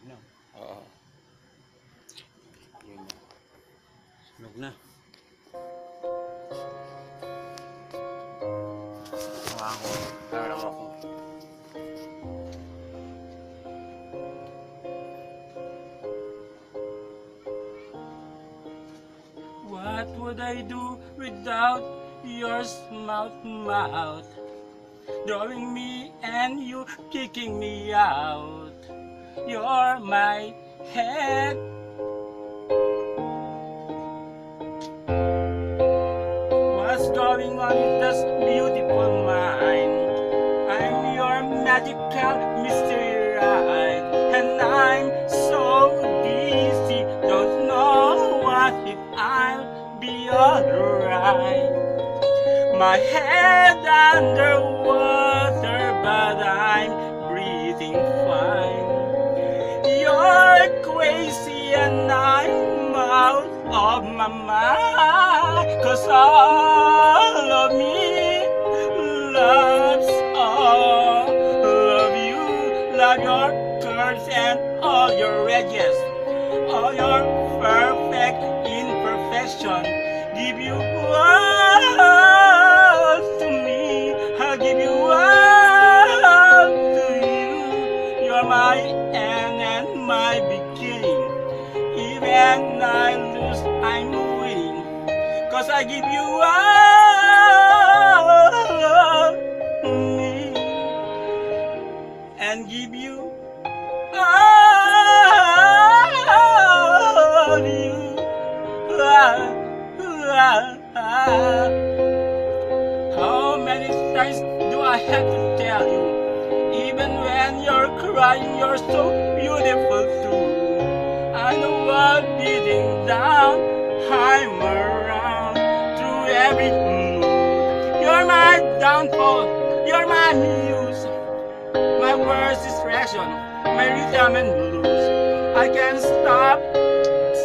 No. Oo. Yun na. Sunog na. Ako. Parang ako. What would I do without your mouth? Drawing me and you kicking me out. You're my head. What's going on with this beautiful mind? I'm your magical mystery ride, and I'm so dizzy, don't know what if I'll be alright. My head underwater, but I'm breathing fine. You're crazy and I'm out of my mind, 'cause all of me loves all of you. Love your curves and all your edges, all your perfect imperfection. Give you all to me, I'll give you all to you. You're my end and my beginning. Even I lose, I'm winning, 'cause I give you all me and give you all you. How many times do I have to tell you? Even when you're crying, you're so beautiful too. I know I'm beating down, I'm around through every mood. You're my downfall, you're my muse, my worst distraction, my rhythm and blues. I can't stop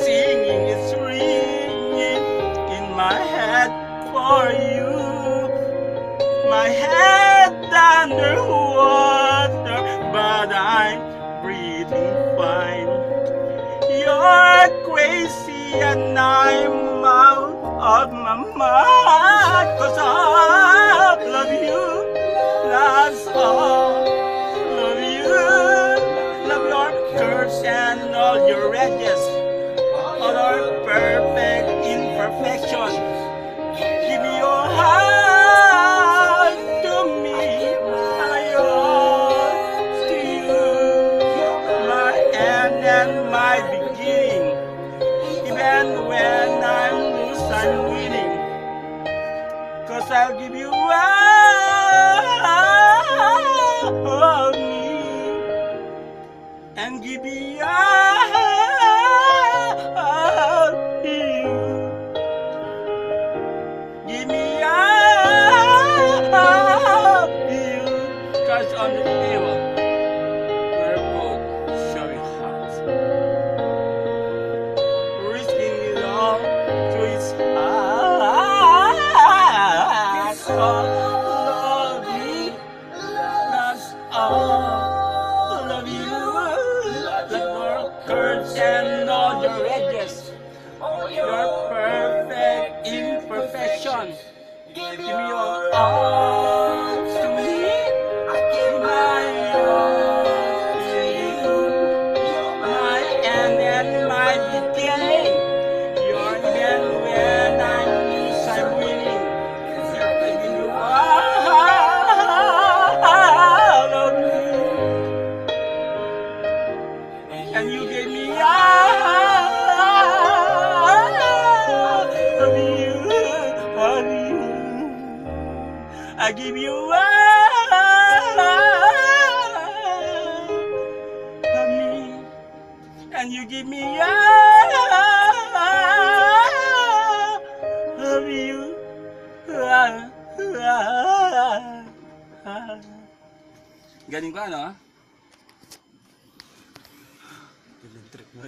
singing, it's ringing in my head for you. My head underwater, but I'm breathing fine. You're crazy and I'm out of my mind, 'cause all of you, that's all of you. Love your curves and all your edges, all our perfect imperfections. Give me your heart to me, I all to you. My end and my beginning. Even when I'm loose, I'm winning, 'cause I'll give you all me and give you all you. Give me all you. Cards on the table. We're both showing hearts, risking it all to its heart. All of me, that's all of you. Like your curves and all your edges, your perfect imperfection. Give me your all to me, my all to you. My end and my beginning. You're even when I lose, I'm winning. I give you all of me, and you gave me all of you, of you. I give you all of me, and you give me all of you. Galing ko ano? Galing trip mo.